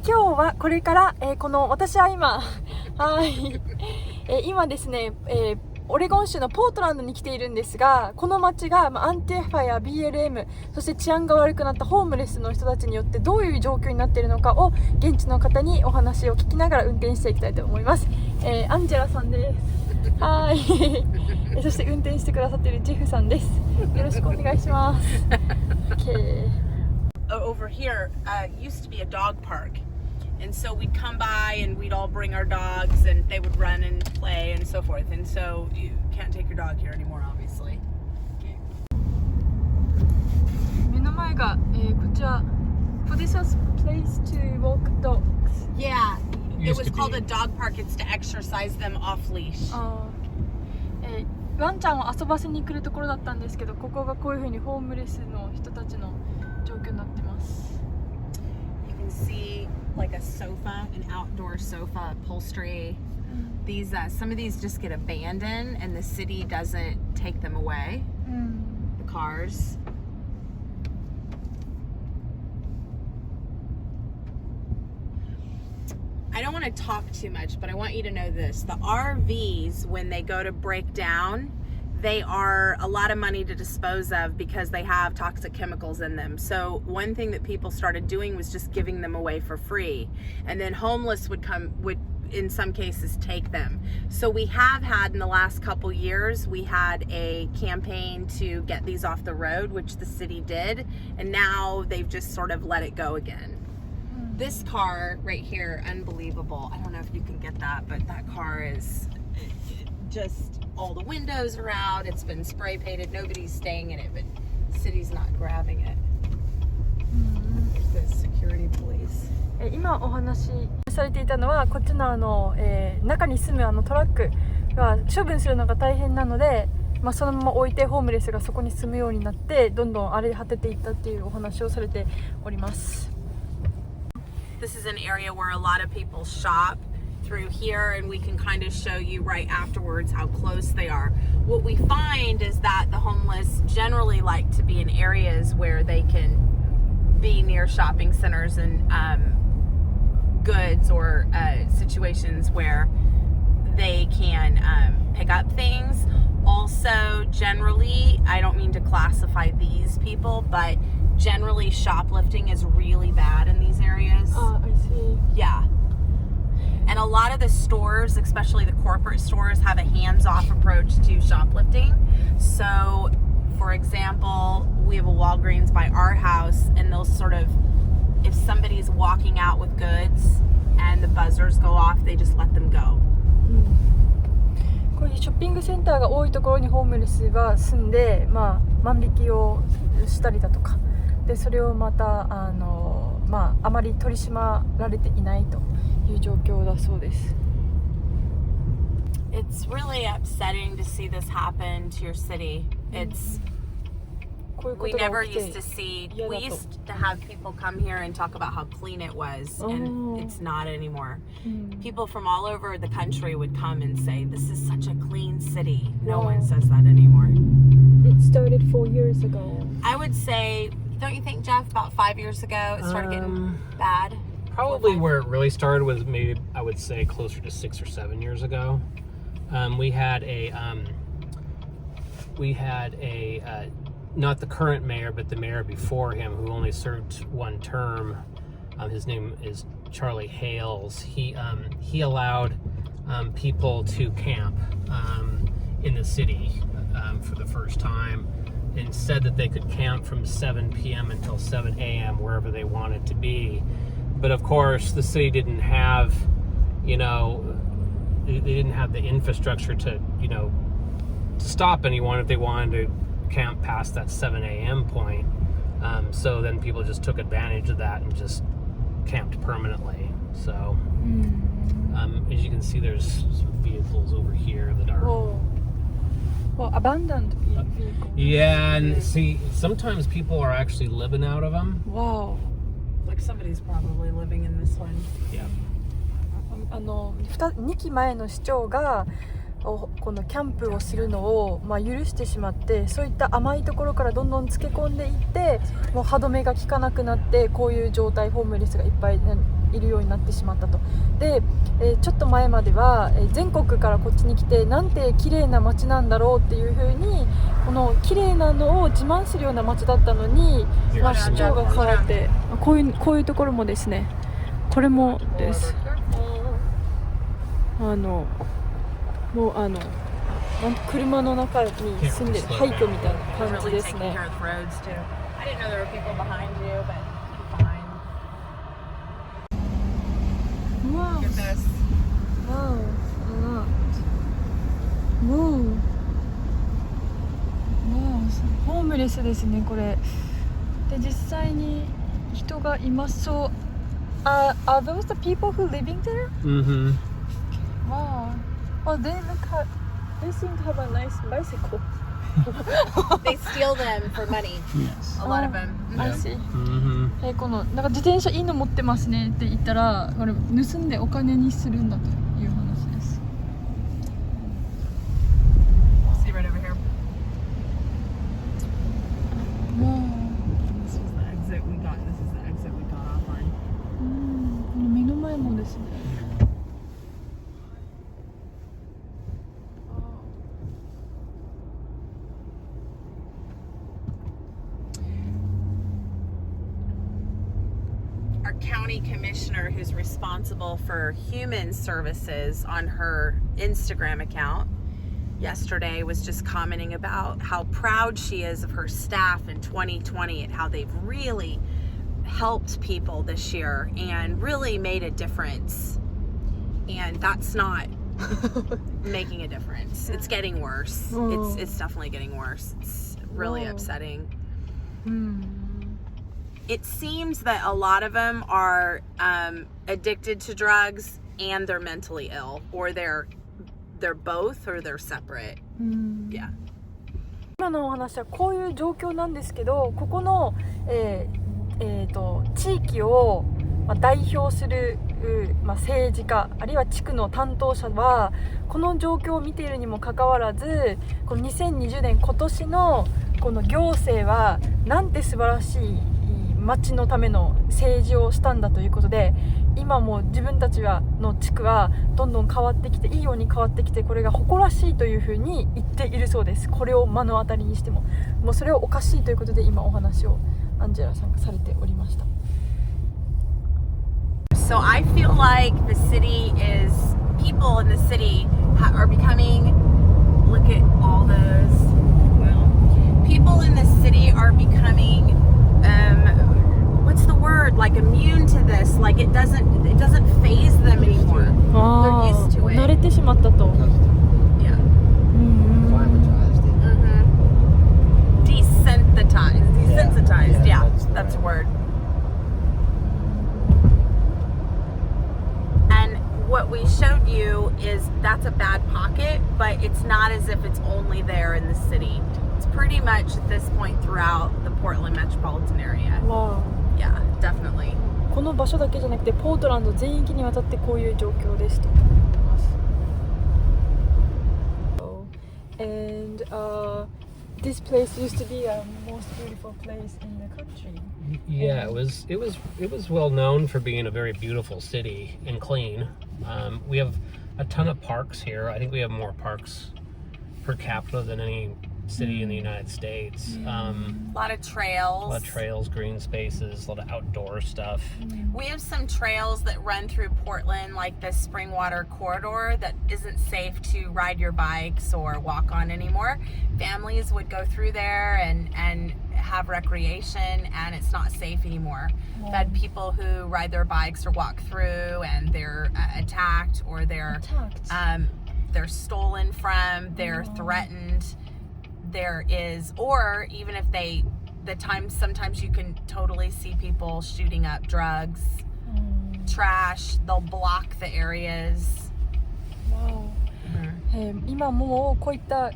今日はこれから、この私は今はい、今ですね、オレゴン州のポートランドに来ているんですが、この街が、アンティファや BLM、 そして治安が悪くなったホームレスの人たちによってどういう状況になっているのかを現地の方にお話を聞きながら運転していきたいと思います。アンジェラさんです。はいそして運転してくださっているジェフさんです。よろしくお願いします。Over here used to be a dog park, and so we'd come by and we'd all bring our dogs and they would run and play and so forth, and so you can't take your dog here anymore, obviously. 目の前が、こちら For this was place to walk dogs. Yeah, it was called a dog park. It's to exercise them off leash. ワンちゃんを遊ばせに来るところだったんですけど、ここがこういう風にホームレスの人たちの状況になってます。 You can see like a sofa, an outdoor sofa upholstery. These some of these just get abandoned and the city doesn't take them away. The cars. I don't want to talk too much, but I want you to know this. The RVs, when they go to break down, they are a lot of money to dispose of because they have toxic chemicals in them. So one thing that people started doing was just giving them away for free. And then homeless would in some cases take them. So we have had in the last couple years, we had a campaign to get these off the road, which the city did. And now they've just sort of let it go again. This car right here, unbelievable. I don't know if you can get that, but that car is just, all the windows are out. It's been spray painted. Nobody's staying in it, but the city's not grabbing it. There's the security police. 今お話しされていたのは、こっちの中に住むトラックが処分するのが大変なので、そのまま置いてホームレスがそこに住むようになって、どんどん荒れ果てていったっていうお話をされております。This is an area where a lot of people shop through here, and we can kind of show you right afterwards how close they are. What we find is that the homeless generally like to be in areas where they can be near shopping centers and goods or situations where they can pick up things. Also, generally, I don't mean to classify these people, but generally shoplifting is really bad in these areas. I see. Yeah. And a lot of the stores, especially the corporate stores, have a hands-off approach to shoplifting. So, for example, we have a Walgreens by our house, and they'll sort of, if somebody's walking out with goods and the buzzers go off, they just let them go. こういうショッピングセンターが多いところにホームレスが住んで、万引きをしたりだとかで、それをまたあまり取り締まられていないという状況だそうです。 It's really upsetting to see this happen to your city. It's we never used to see. We used to have people come here and talk about how clean it was, and it's not anymore. People from all over the country would come and say, "This is such a clean city." No one says that anymore. It started 4 years ago. I would say, don't you think, Jeff? About 5 years ago, it started getting bad. Probably where it really started was maybe I would say closer to 6 or 7 years ago. We had a not the current mayor, but the mayor before him, who only served one term. His name is Charlie Hales. He allowed people to camp in the city for the first time, and said that they could camp from 7 p.m. until 7 a.m. wherever they wanted to be. But of course, the city didn't have, they didn't have the infrastructure to, to stop anyone if they wanted to camp past that 7 a.m. point. So then people just took advantage of that and just camped permanently. So as you can see, there's some vehicles over here that are abandoned vehicles. Yeah, and see, sometimes people are actually living out of them. Wow. Like somebody's probably living in this one. Yeah. 2期前の市長がこのキャンプをするのを許してしまって、そういった甘いところからどんどんつけ込んでいって、もう歯止めが効かなくなって、こういう状態、ホームレスがいっぱいいるようになってしまったと。で、ちょっと前までは、全国からこっちに来てなんて綺麗な街なんだろうっていう風にこの綺麗なのを自慢するような街だったのに、市長が変わってこういうところもですね、これもです。もう車の中に住んでる廃墟みたいな感じですね。ホームレスですね、これ。で、実際に人がいますそう。Are those the people who living there? Mm-hmm. Wow. Oh, they seem to have a nice bicycle. They steal them for money. Yes. A lot of them. I see. Mm-hmm. このなんか自転車いいの持ってますねって言ったら、これ盗んでお金にするんだという話です。See right over here. Wow. This was the exit we got. This is the exit we got off on. 目の前もですね。Our county commissioner, who's responsible for human services on her Instagram account, yesterday was just commenting about how proud she is of her staff in 2020 and how they've really helped people this year and really made a difference. And that's not making a difference. It's getting worse. It's definitely getting worse. It's really upsetting. It seems that a lot of them are addicted to drugs and they're mentally ill, or they're both, or they're separate. Yeah. 今のお話はこういう状況なんですけど、ここの、地域を代表する、政治家あるいは地区の担当者はこの状況を見ているにもかかわらず、この2020年今年のこの行政はなんて素晴らしい町のための政治をしたんだということで、今も自分たちの地区はどんどん変わってきて、いいように変わってきて、これが誇らしいというふうに言っているそうです。これを目の当たりにしても、もうそれをおかしいということで今お話をアンジェラさんがされておりました。So I feel like the city is, people in the city are becoming, look at all those, well, people in the city are becoming, what's the word, like immune to this, like it doesn't faze them anymore. They're used to it. 慣れてしまったと。Yeah. Climatized it. Desensitized. Yeah, that's a word. And what we showed you is that's a bad pocket, but it's not as if it's only there in the city. It's pretty much at this point throughout the Portland metropolitan area. Wow. Yeah, definitely. この場所だけじゃなくてポートランド全域にわたってこういう状況ですと。And this place used to be a most beautiful place in the country. Yeah, it was well known for being a very beautiful city and clean. We have a ton of parks here. I think we have more parks per capita than any city in the United States. A lot of trails. A lot of trails, green spaces, a lot of outdoor stuff. We have some trails that run through Portland, like the Springwater corridor, that isn't safe to ride your bikes or walk on anymore. Families would go through there and have recreation, and it's not safe anymore. We've had people who ride their bikes or walk through and they're attacked, or they're stolen from, they're threatened. There is, or even if sometimes you can totally see people shooting up drugs, trash, they'll block the areas. Wow. 今もうこういった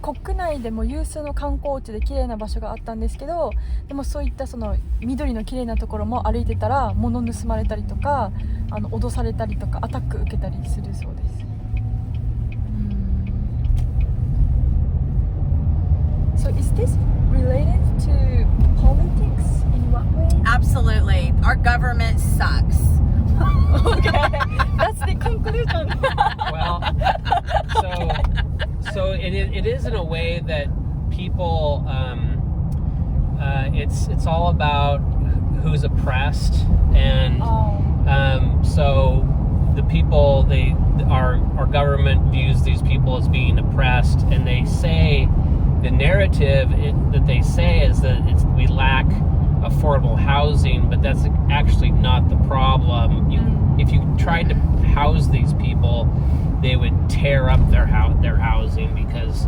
国内でも有数の観光地で綺麗な場所があったんですけど、でもそういったその緑の綺麗なところも歩いてたら物盗まれたりとか、脅されたりとかアタック受けたりするそうです。So is this related to politics in what way? Absolutely. Our government sucks. that people, it's all about who's oppressed, and so the people, our government views these people as being oppressed, and they say the narrative that they say is that we lack affordable housing, but that's actually not the problem. If you tried to house these people, they would tear up their housing because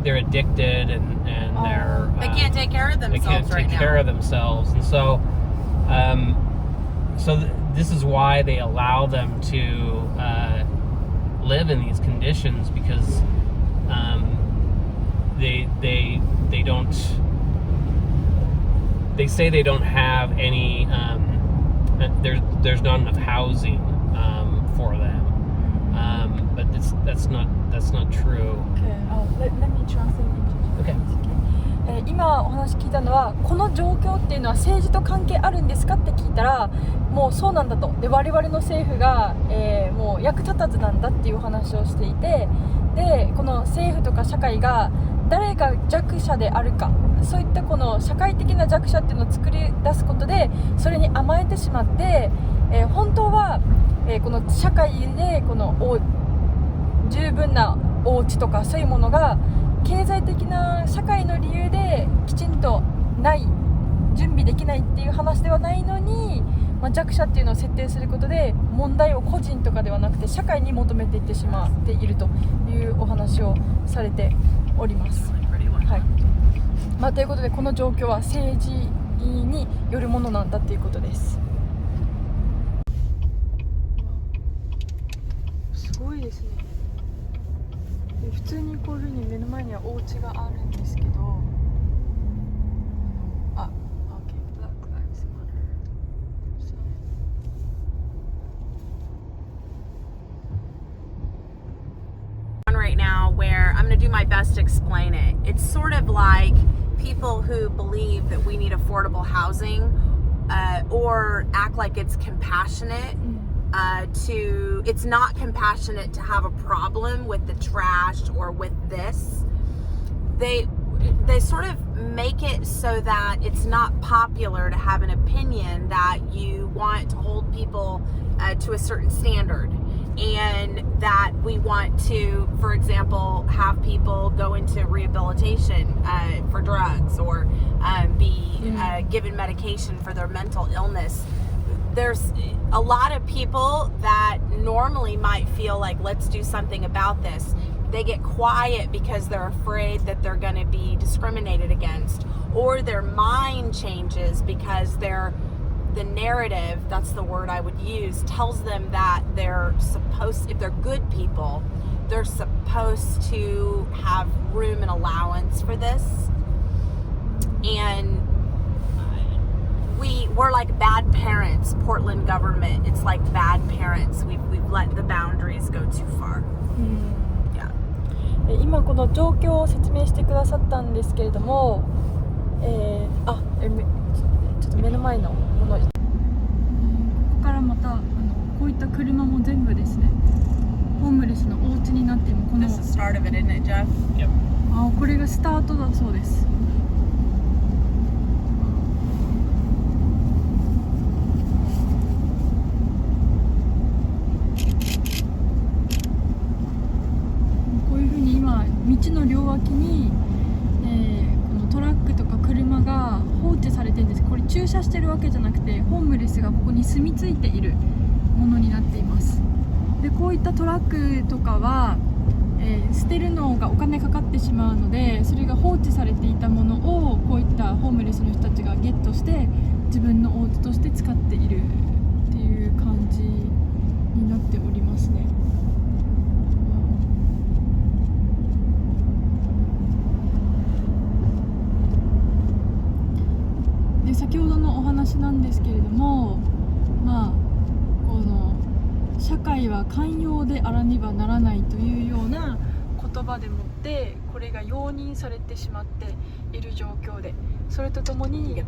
they're addicted and they can't take care of themselves. They can't take care of themselves, and so this is why they allow them to live in these conditions, because they don't. They say they don't have any. There's not enough housing for them, but that's not true. Let me translate into Okay. 今お話聞いたのは、この状況っていうのは政治と関係あるんですかって聞いたら、もうそうなんだと。で、我々の政府が、もう役立たずなんだっていうお話をしていて、で、この政府とか社会が誰が弱者であるか、そういったこの社会的な弱者っていうのを作り出すことで、それに甘えてしまって、本当は、この社会でこの十分なお家とかそういうものが経済的な社会の理由できちんとない、準備できないっていう話ではないのに、弱者っていうのを設定することで問題を個人とかではなくて社会に求めていってしまっているというお話をされております。はい。ということで、この状況は政治によるものなんだということです。すごいですね。普通にこういう風に目の前にはお家があるんですけど、right now where I'm going to do my best to explain it. It's sort of like people who believe that we need affordable housing or act like it's compassionate. It's not compassionate to have a problem with the trash or with this. They sort of make it so that it's not popular to have an opinion that you want to hold people to a certain standard, and that we want to, for example, have people go into rehabilitation for drugs or be given medication for their mental illness. There's a lot of people that normally might feel like, let's do something about this. They get quiet because they're afraid that they're going to be discriminated against, or their mind changes because the narrative, that's the word I would use, tells them that if they're good people, they're supposed to have room and allowance for this. And we're like bad parents. Portland government, it's like bad parents. We've let the boundaries go too far. Yeah. 今この状況を説明してくださったんですけれども、ちょっと目の前のもの、ここからまたこういった車も全部ですね、ホームレスのお家になっている。この This is the start of it, isn't it, Jeff? Yep. これがスタートだそうです。こういうふうに今道の両脇に、このトラックとか車が放置されてるんです。これ駐車してるわけじゃなくて、ホームレスがここに住み着いているものになっています。で、こういったトラックとかは、捨てるのがお金かかってしまうので、それが放置されていたものをこういったホームレスの人たちがゲットして自分のお家として使っているっていう感じになっておりますね。で、先ほどのお話なんですけれども、この社会は寛容であらねばならないというような言葉でもってこれが容認されてしまっている状況で、それとともに、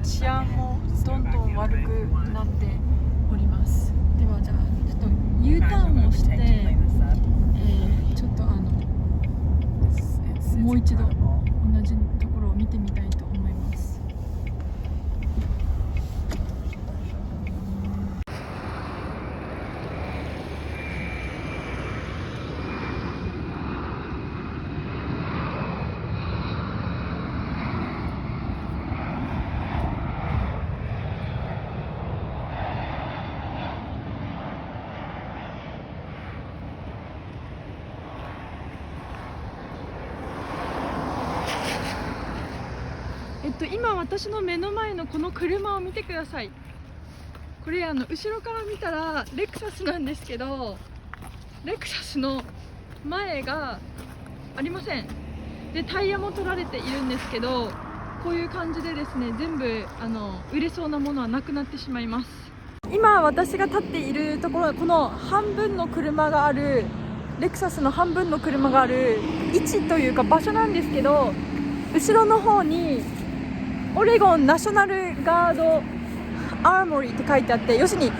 治安もどんどん悪くなっております。では、じゃあちょっと U ターンをして、ちょっともう一度同じところを見てみたいと思います。今私の目の前のこの車を見てください。これ後ろから見たらレクサスなんですけど、レクサスの前がありません。でタイヤも取られているんですけど、こういう感じでですね、全部売れそうなものはなくなってしまいます。今私が立っているところはこの半分の車がある、レクサスの半分の車がある位置というか場所なんですけど、後ろの方にオレゴンナショナルガードアーモリーって書いてあって、要するに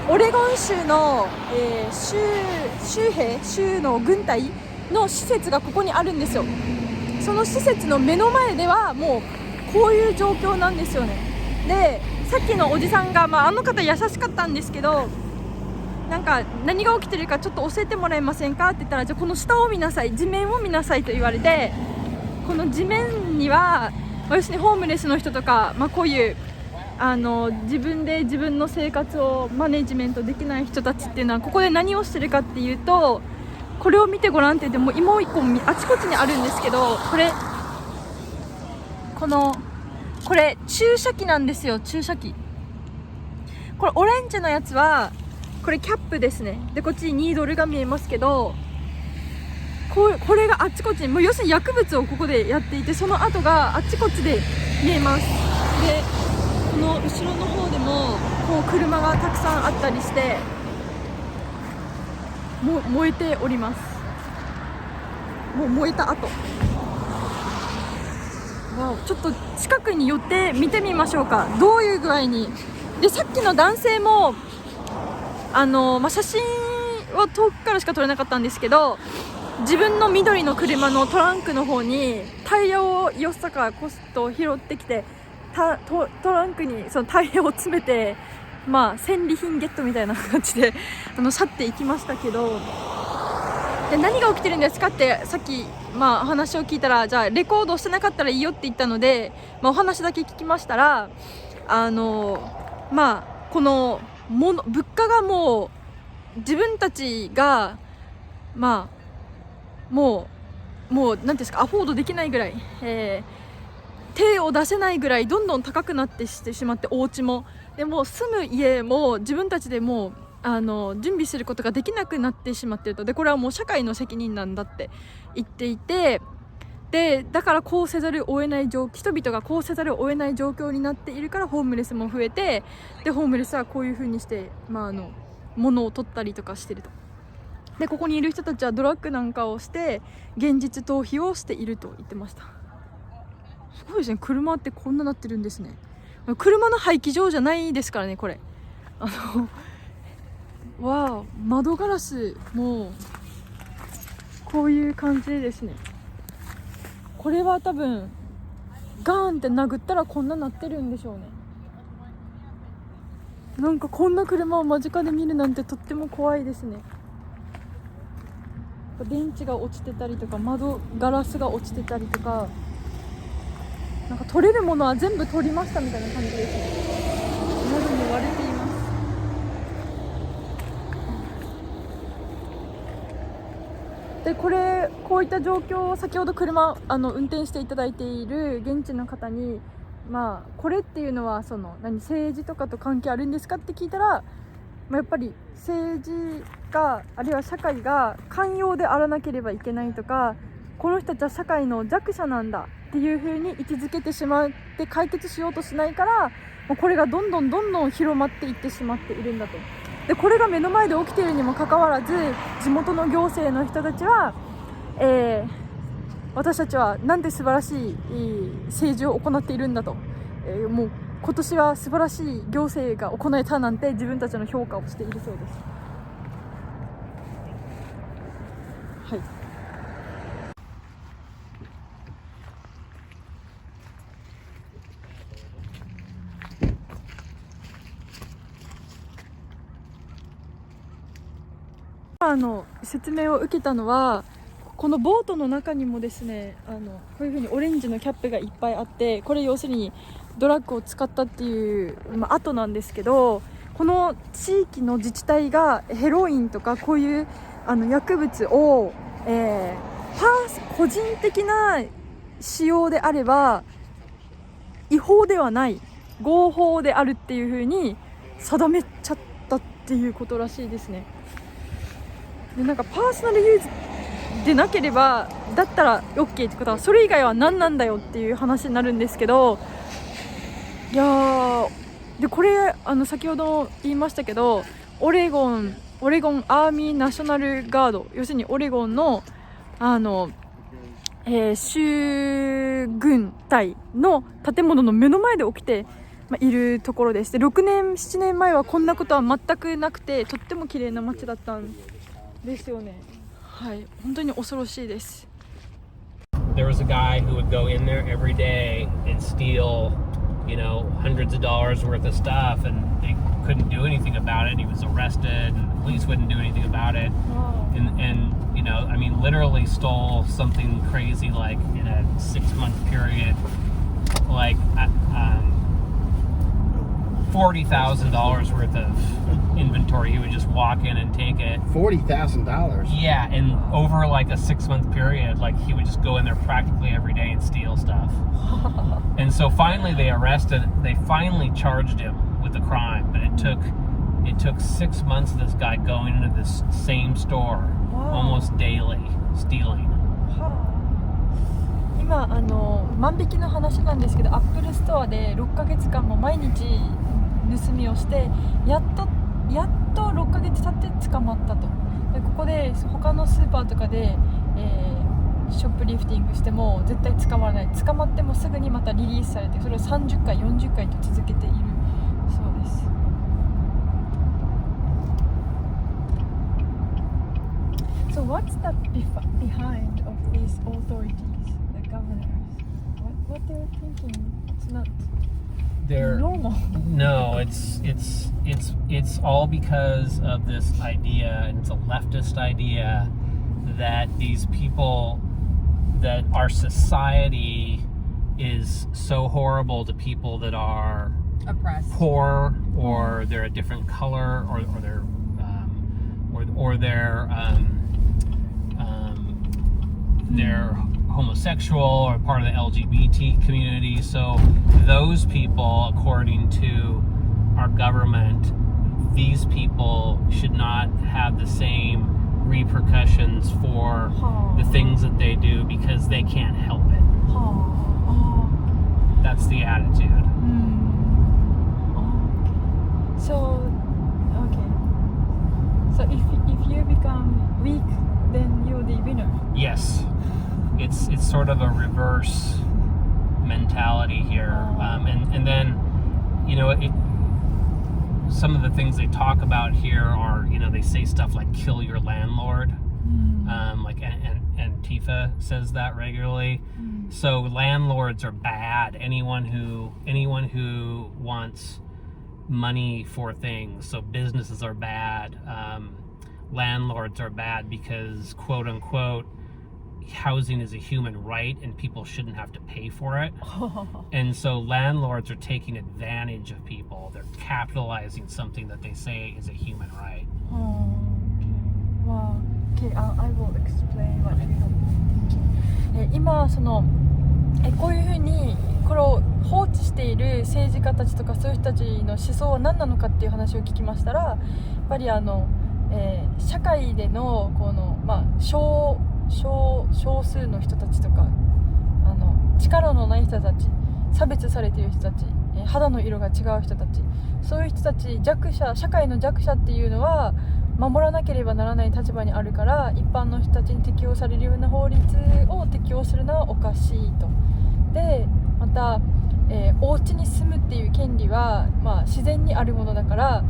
オレゴン州の、州の軍隊の施設がここにあるんですよ。その施設の目の前ではもうこういう状況なんですよね。でさっきのおじさんが、あの方優しかったんですけど、なんか何が起きてるかちょっと教えてもらえませんかって言ったら、じゃあこの下を見なさい、地面を見なさいと言われて、この地面には要するにホームレスの人とか、こういう自分で自分の生活をマネジメントできない人たちっていうのはここで何をしてるかっていうと、これを見てごらんって言ってももう一個あちこちにあるんですけど、これ注射器なんですよ。注射器、これオレンジのやつはこれキャップですね。でこっちにニードルが見えますけど、これがあちこちに、もう要するに薬物をここでやっていて、その跡があちこちで見えます。でこの後ろの方でもこう車がたくさんあったりして燃えております。もう燃えた跡。ちょっと近くに寄って見てみましょうか、どういう具合に。でさっきの男性も写真は遠くからしか撮れなかったんですけど、自分の緑の車のトランクの方にタイヤをよっさかコスト拾ってきて、トランクにそのタイヤを詰めて、戦利品ゲットみたいな感じで去っていきましたけど、で何が起きてるんですかってさっきお話を聞いたら、じゃあレコードしてなかったらいいよって言ったので、お話だけ聞きましたら、この物価がもう自分たちがもう何ていうんですか、アフォードできないぐらい、手を出せないぐらいどんどん高くなってしてしまって、お家もでも住む家も自分たちでも準備することができなくなってしまっていると。でこれはもう社会の責任なんだって言っていて、でだからこうせざるを得ない人々がこうせざるを得ない状況になっているからホームレスも増えて、でホームレスはこういう風にして物を取ったりとかしてると。でここにいる人たちはドラッグなんかをして現実逃避をしていると言ってました。すごいですね、車ってこんななってるんですね。車の廃棄場じゃないですからね、これ窓ガラスもこういう感じでですね、これは多分ガーンって殴ったらこんななってるんでしょうね。なんかこんな車を間近で見るなんてとっても怖いですね。電池が落ちてたりとか、窓ガラスが落ちてたりとか、なんか取れるものは全部取りましたみたいな感じですね。窓も割れています。でこういった状況を先ほど車運転していただいている現地の方に、これっていうのは政治とかと関係あるんですかって聞いたら、やっぱり政治があるいは社会が寛容であらなければいけないとか、この人たちは社会の弱者なんだっていう風に位置づけてしまって解決しようとしないから、もうこれがどんどん広まっていってしまっているんだと。でこれが目の前で起きているにもかかわらず、地元の行政の人たちは、私たちはなんて素晴らしい政治を行っているんだと、もう今年は素晴らしい行政が行えたなんて自分たちの評価をしているそうです。はい。説明を受けたのは、このボートの中にもですね、こういう風にオレンジのキャップがいっぱいあって、これ要するにドラッグを使ったっていう、後なんですけど、この地域の自治体がヘロインとかこういう薬物を、個人的な使用であれば違法ではない合法であるっていう風に定めちゃったっていうことらしいですね。でなんかパーソナルユーズでなければだったら OK ってことは、それ以外は何なんだよっていう話になるんですけど、いやーでこれ先ほど言いましたけど、オレゴンアーミーナショナルガード、要するにオレゴンの州軍隊の建物の目の前で起きて、いるところです。で6年7年前はこんなことは全くなくて、とっても綺麗な街だったんですよね。はい、本当に恐ろしいです。 There was a guy who would go in there every day and steal, hundreds of dollars worth of stuff, and they couldn't do anything about it. He was arrested, and the police wouldn't do anything about it. Wow. And literally stole something crazy like in a 6-month period, like $40,000 worth of inventory. He would just walk in and take it. $40,000. Yeah, and over like a 6-month period, like he would just go in there practically every day and steal stuff. And so finally they finally charged him with the crime, but it took 6 months of this guy going into this same store, almost daily, stealing. 今万引きの話なんですけど、アップルストアで6ヶ月間も毎日盗みをして、やっと6ヶ月経って捕まったと。でここで他のスーパーとかで、ショップリフティングしても絶対捕まらない。捕まってもすぐにまたリリースされて、それを30回40回と続けているそうです。So what's the behind of these authorities, the governors? What they're thinking? It's not normal. No, it's all because of this idea, and it's a leftist idea that these people, that our society is so horrible to people that are Oppressed. poor, or they're a different color, or they're homosexual or part of the LGBT community. So those people, according to our government, these people should not have the same repercussions for the things that they do because they can't help it. That's the attitude. So if you become weak, then you're the winner. Yes, it's sort of a reverse mentality here, and then some of the things they talk about here are, they say stuff like kill your landlord, like Antifa says that regularly. So landlords are bad. Anyone who wants money for things, so businesses are bad. Landlords are bad because, quote unquote, housing is a human right and people shouldn't have to pay for it. And so landlords are taking advantage of people. They're capitalizing something that they say is a human right. Wow. Okay, I will explain what you have thinking. 今こういうふうにこれを放置している政治家たちとかそういう人たちの思想は何なのかっていう話を聞きましたら、やっぱり社会での少数の人たちとか力のない人たち、差別されている人たち、肌の色が違う人たち、そういう人たち、社会の弱者っていうのは守らなければならない立場にあるから、一般の人たちに適用されるような法律を適用するのはおかしいと。でまた、お家に住むっていう権利は、自然にあるものだから、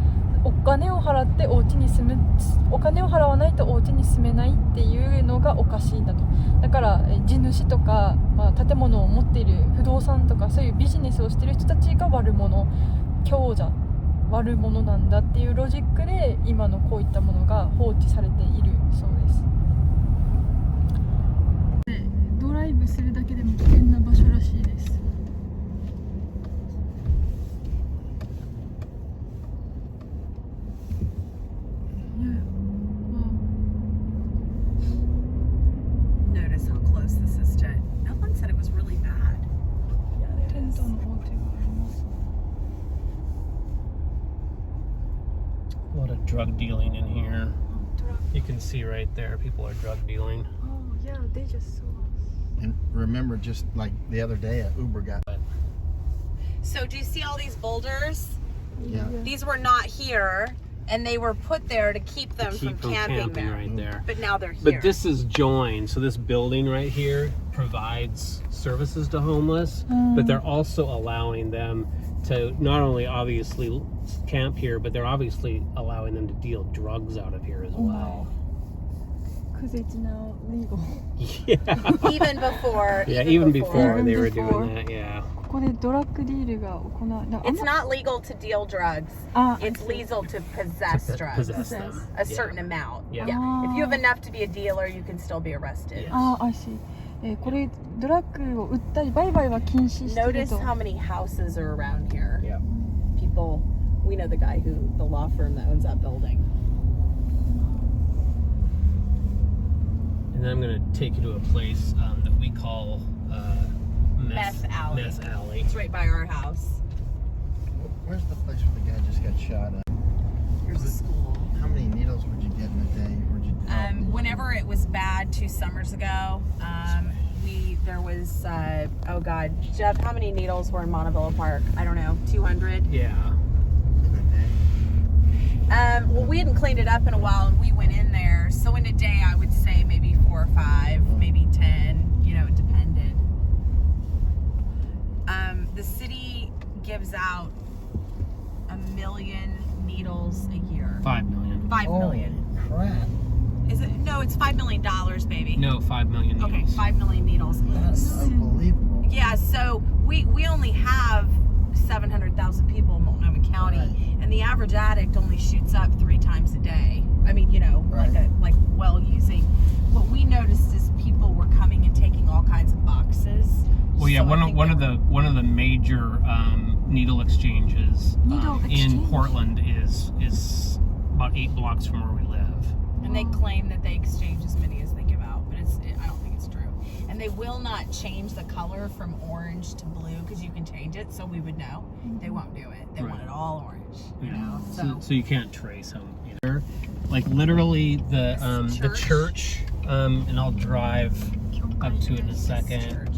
お金を払ってお家に住む、お金を払わないとお家に住めないっていうのがおかしいんだと。だから地主とか、建物を持っている不動産とかそういうビジネスをしている人たちが悪者、強者悪者なんだっていうロジックで今のこういったものが放置されているそうです。ドライブするだけでも危険な場所らしいです。Notice how close this is to. No one said it was really bad. テントの大手があります。A lot of drug dealing in here. You can see right there, people are drug dealing. Oh yeah, they just saw us. And remember, just like the other day, an Uber got. So, do you see all these boulders? Yeah. These were not here, and they were put there to keep them Keep from them camping camping there. right there. But now they're here. But this is joined, so this building right here provides services to homeless, but they're also allowing them to not only obviously camp here, but they're obviously allowing them to deal drugs out of here as well. Because it's now legal. Yeah. even before. Yeah, even before Even they were before. doing that, yeah. ここでドラッグディールが行われ、 It's not legal to deal drugs. It's legal to possess drugs. Possess them. A certain amount. Yeah. If you have enough to be a dealer, you can still be arrested. I see. これドラッグを売ったり売買は禁止している Notice と。 how many houses are around here. Yeah. People, we know the guy the law firm that owns that building. And then I'm going to take you to a place that we call Meth Alley. Meth Alley. It's right by our house. Where's the place where the guy just got shot at? Here's the school. How many needles would you get in a day? Whenever it was bad 2 summers ago, there was oh god, Jeff, how many needles were in Montevilla Park? I don't know, 200. Yeah. Well, we hadn't cleaned it up in a while, and we went in there. So in a day, I would say maybe 4 or 5, maybe 10. You know, it depended. The city gives out 1 million needles a year. 5 million. 5 million. Holy crap. Is it? No, it's $5 million, baby. No, 5 million needles. Okay, 5 million needles. That's unbelievable. Yeah, so we only have 700,000 people in Multnomah County, Right. and the average addict only shoots up 3 times a day. I mean, you know, Right. like well using. What we noticed is people were coming and taking all kinds of boxes. Well, yeah, So I think one they of the major needle exchanges in Portland is about 8 blocks from where we live. And they claim that they exchange as many as they give out, but I don't think it's true. And they will not change the color from orange to blue because you can change it, so we would know. They won't do it. They want it all orange, you know. So you can't trace them either. Like literally the church, and I'll drive up to it in a second,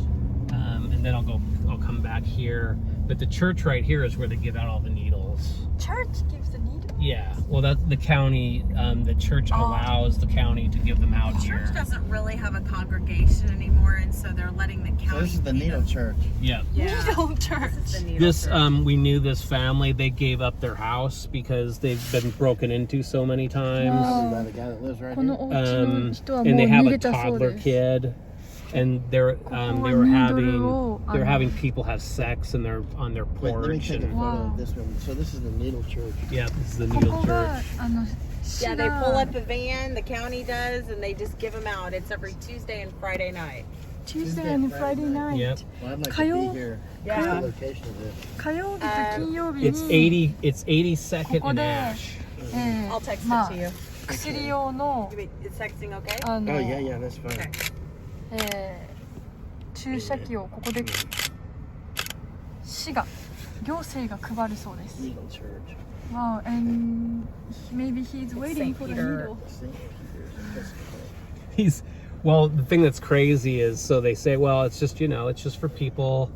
and then I'll come back here. But the church right here is where they give out all the needles. Church gives the needle? Yeah, well, that's the county. The church allows the county to give them out The here. church doesn't really have a congregation anymore, and so they're letting the county. So this is the needle church. Yeah. Needle church. This is the needle This church. we knew this family. They gave up their house because they've been broken into so many times. Probably by the guy that lives right この here. お家の人はもう And they 逃 have げ a たそう toddler です。 kid, and they were having people have sex and they're on their Wait, let me porch. take a And, photo Wow. of this one. So this is the needle church. yeah, this is the こ needle こが church. 市 Yeah, が they pull up a van. The county does, and they just give them out. It's every Tuesday and Friday night. Tuesday and Friday night. Yep. Well, I'd like to Kayo- be here. Yeah. What's the location of this? 火曜日と金曜日 It's に 82nd ここ and で Ash. I'll text ま it あ to you. 薬用の Is texting okay? あ Oh の yeah, yeah, that's fine. Okay. 注射器をここで市が行政が配るそうです。 Needle church. Wow, and maybe he's waiting St. for the Peter. needle. St. Peter's. He's well. The thing that's crazy is so they say, well, it's just it's just for people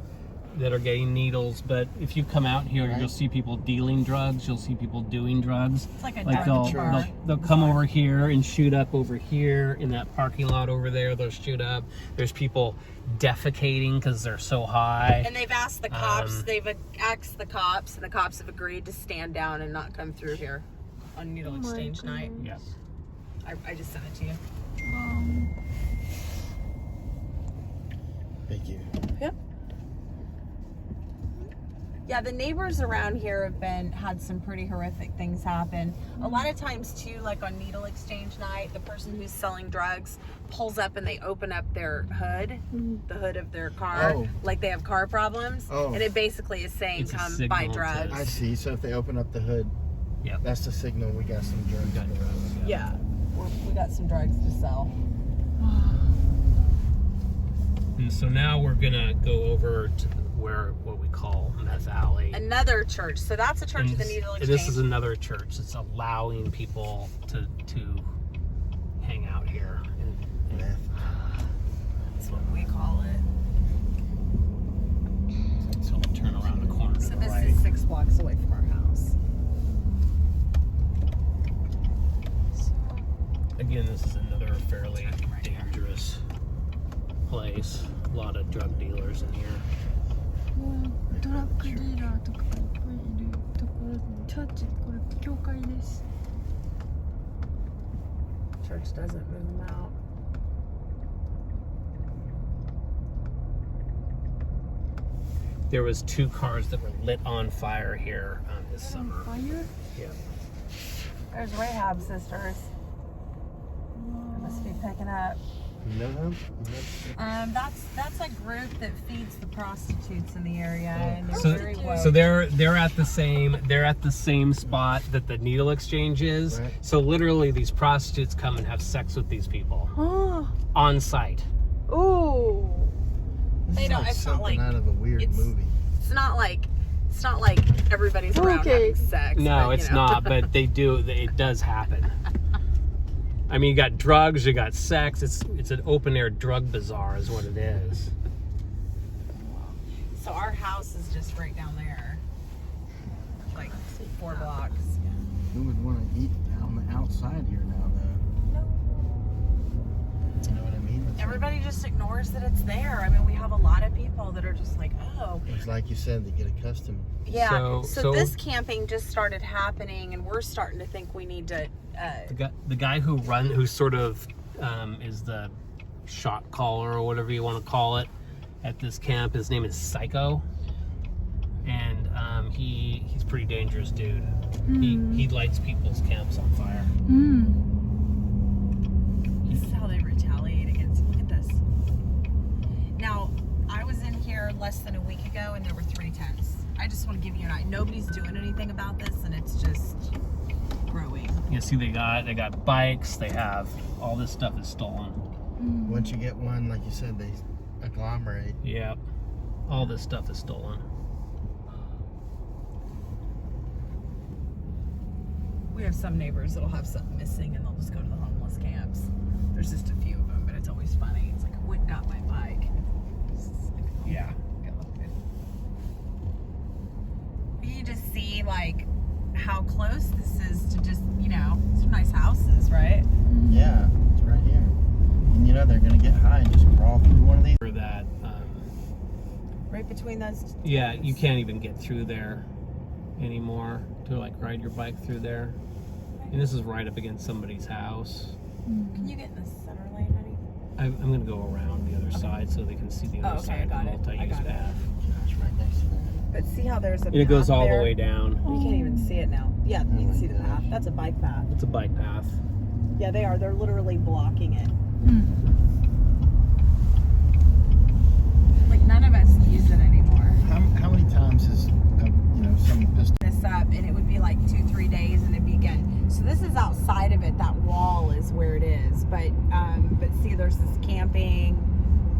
that are getting needles. But if you come out here, you'll see people dealing drugs. You'll see people doing drugs. It's like a Like drug bar. they'll come over here and shoot up over here in that parking lot over there. They'll shoot up. There's people defecating because they're so high. And they've asked the cops, they've asked the cops, and the cops have agreed to stand down and not come through here on needle exchange night. Yeah. I just sent it to you. Thank you. Yep. Yeah, the neighbors around here have had some pretty horrific things happen. A lot of times too, like on needle exchange night, the person who's selling drugs pulls up and they open up their hood, the hood of their car, like they have car problems, and it basically is saying, It's a come signal buy drugs. I see. So if they open up the hood, Yep. that's the signal we got some drugs. Got drugs, Yeah, we got some drugs to sell. And so now we're gonna go over to what we call Meth Alley. Another church. So that's a church with a needle exchange. This is another church. It's allowing people to hang out here. Meth. That's what we call it. So we'll turn around the corner to So the this right. is 6 blocks away from our house. Again, this is another fairly dangerous place. A lot of drug dealers in here. トラックディーラーとかいっぱいいるところ、チャーチ、これ教会です。 Church doesn't move them out. There was 2 cars that were lit on fire here this summer. Fire? Yeah. There's Rahab sisters. They must be picking up. You know them? That's a group that feeds the prostitutes in the area, and they're So, very woke. so they're at the same spot that the needle exchange is. Right. So literally, these prostitutes come and have sex with these people Oh. on site. Oh. They don't- Like it's not something like- out of a weird it's- movie. It's not like everybody's around Okay. having sex. No, but, it's you know. not, but they do. It does happen. I mean, you got drugs, you got sex. It's an open air drug bazaar, is what it is. So our house is just right down there, like 4 blocks. Who would want to eat on the outside here now, though? You know what I mean? It's Everybody just ignores that it's there. I mean, we have a lot of people that are just like, oh. It's like you said, they get accustomed. Yeah, So- so this camping just started happening, and we're starting to think we need to. The guy who sort of is the shot caller or whatever you want to call it at this camp. His name is Psycho, and he's a pretty dangerous dude. He lights people's camps on fire. This is how they retaliate against. Look at this. Now, I was in here less than a week ago, and there were 3 tents. I just want to give you an idea. Nobody's doing anything about this, and it's just growing. You see, they got bikes. They have all this stuff is stolen. Once you get one, like you said, they agglomerate. Yep, all this stuff is stolen. We have some neighbors that'll have something missing, and they'll just go to the homeless camps. There's just a few of them, but it's always funny. It's like, I went and got my bike. Yeah. You just see like how close this is to just, some nice houses, right? Yeah, it's right here. And you know they're gonna get high and just crawl through one of these. For that, Right between those. yeah, you can't even get through there anymore to like ride your bike through there. And this is right up against somebody's house. Can you get in the center lane, honey? I'm gonna go around the other side so they can see the other okay, side of the got it. I multi-use got it. path. Gosh, right next to that. But see how there's a And it goes path all there? the way down. You can't even see it now. Yeah, you can see the gosh. path. That's a bike path. It's a bike path. Yeah, they are. They're literally blocking it. Like none of us use it anymore. How many times has some pistol? This up, and it would be like 2-3 days, and it'd be again. So this is outside of it. That wall is where it is. But see, there's this camping,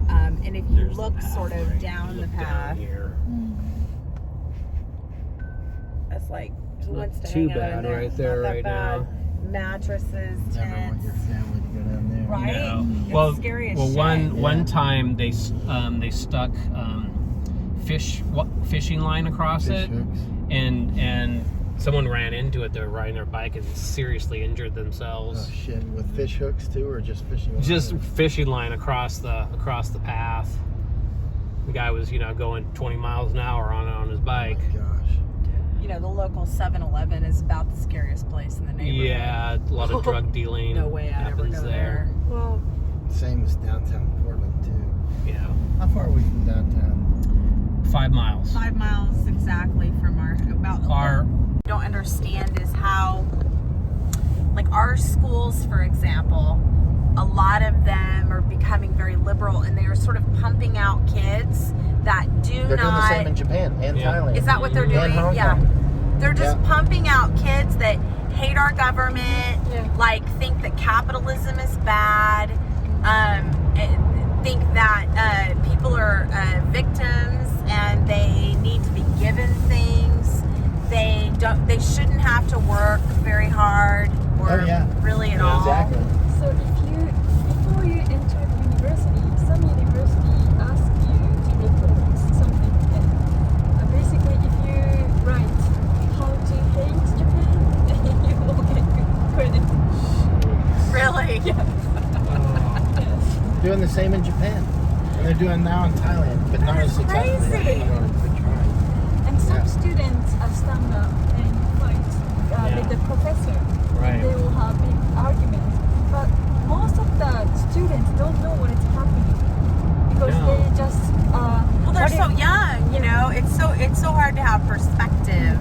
and if you There's the look path, sort of right? down You the look down path, here. that's like who Not wants to too hang out in bad there? right Not there that right bad. now. Mattresses, Never want tents. your family to go down there. Right? No. It's Well, scary as well, shit. one time they stuck fishing line across Fish it, hooks. and someone ran into it. They were riding their bike and seriously injured Oh themselves. shit! With fish hooks too, or just fishing? line? Just fishing line across the path. The guy was going 20 miles an hour on his bike. Oh my gosh. The local 7-Eleven is about the scariest place in the neighborhood. Yeah, a lot of drug dealing. No way I'd ever happens go there. Well, Same as downtown Portland too. Yeah. How far are we from downtown? 5 miles. 5 miles exactly from Our don't understand is how, like, our schools, for example, a lot of them are becoming very liberal, and they are sort of pumping out kids that They're doing the same in Japan and Thailand. Is that what they're doing? And Hong Yeah. Kong. They're just pumping out kids that hate our government, Yeah. like think that capitalism is bad, think that people are victims and they need to be given things. They shouldn't have to work very hard or really at all. Exactly. So before you enter university, some university ask you to report something. And basically, if you write how to hate Japan, you will get good credit. Really? Yeah. Doing the same in Japan. And they're doing now in Thailand, but not as successfully. Crazy. They're trying. And some students stand up and fight with the professor. Right. They will have big arguments. But most of the students don't know what is happening because they just Well, they're so young, you know. It's so hard to have perspective.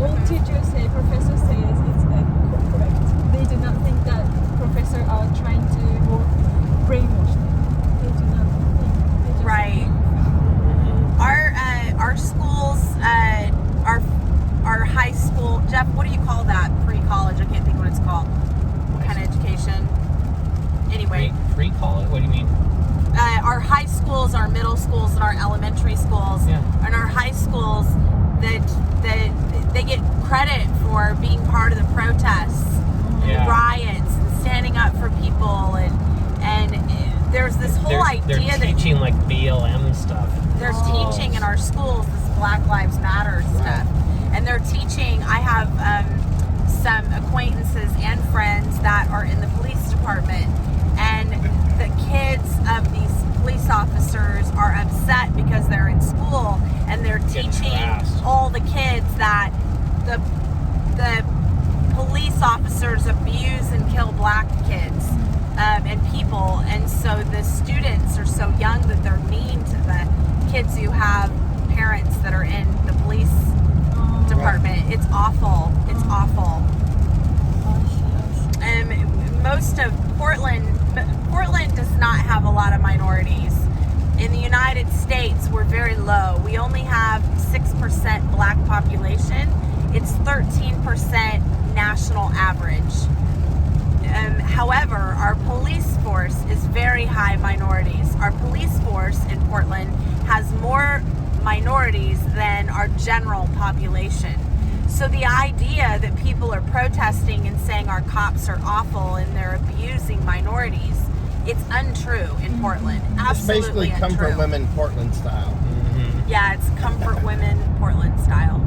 all teachers say, professor says it's correct. They do not think that professor are trying to brainwash them. They do not think. They just Right. Our schools, our high school. Jeff, what do you call that? Pre-college? I can't think what it's called. What kind of education? Anyway, free college? What do you mean? our high schools, our middle schools, and our elementary schools, and our high schools that they get credit for being part of the protests, and the riots, and standing up for people, and there's this whole idea they're teaching like BLM stuff. They're teaching in our schools this Black Lives Matter stuff, and they're teaching. I have some acquaintances and friends that are in the police department, and the kids of these police officers are upset because they're in school and they're teaching all the kids that the police officers abuse and kill black kids and people, and so the students are so young that they're mean to the kids who have parents that are in the police department. It's awful. It's awful. Most of Portland does not have a lot of minorities. In the United States, we're very low. We only have 6% black population. It's 13% national average. However, our police force is very high minorities. Our police force in Portland has more minorities than our general population. So the idea that people are protesting and saying our cops are awful and they're abusing minorities, it's untrue in Portland. Absolutely It's basically untrue. comfort women Portland style. Yeah, it's comfort women Portland style.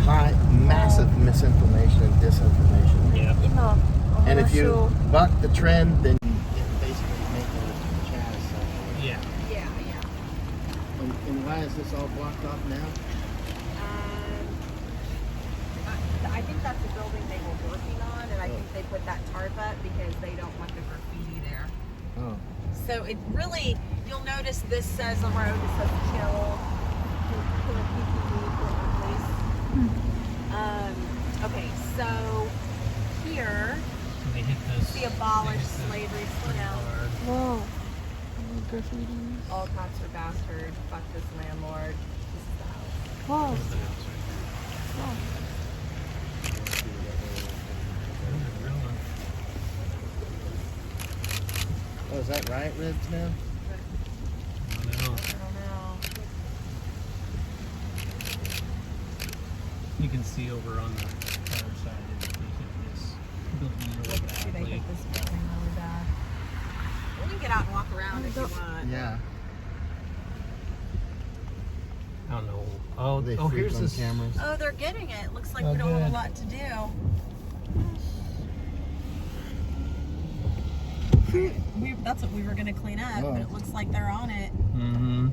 High, massive misinformation and disinformation. And if you buck the trend, then you basically make a jazz session. Yeah. And why is this all blocked off now? I think that's a building they were working on, and I think they put that tarp up because they don't want the graffiti there. Oh. So it really, you'll notice this says on the road, it says kill PPD, police. Okay, so here, They hit this. the abolished slavery slam. Wow. Graffiti. All cops are bastards. Fuck this landlord. This is the house. Wow. This is the house right Wow. Oh, is that riot ribs now? I don't know. I don't know. You can see over on the other side if they hit this building really See, they badly. hit this building really bad. We can get out and walk around if you want. Yeah. I don't know. Oh, They oh, freak here's on this. cameras. Oh, they're getting it. Looks like Oh, we don't have good. a lot to do. That's what we were going to clean up, but it looks like they're on it. Mm-hmm.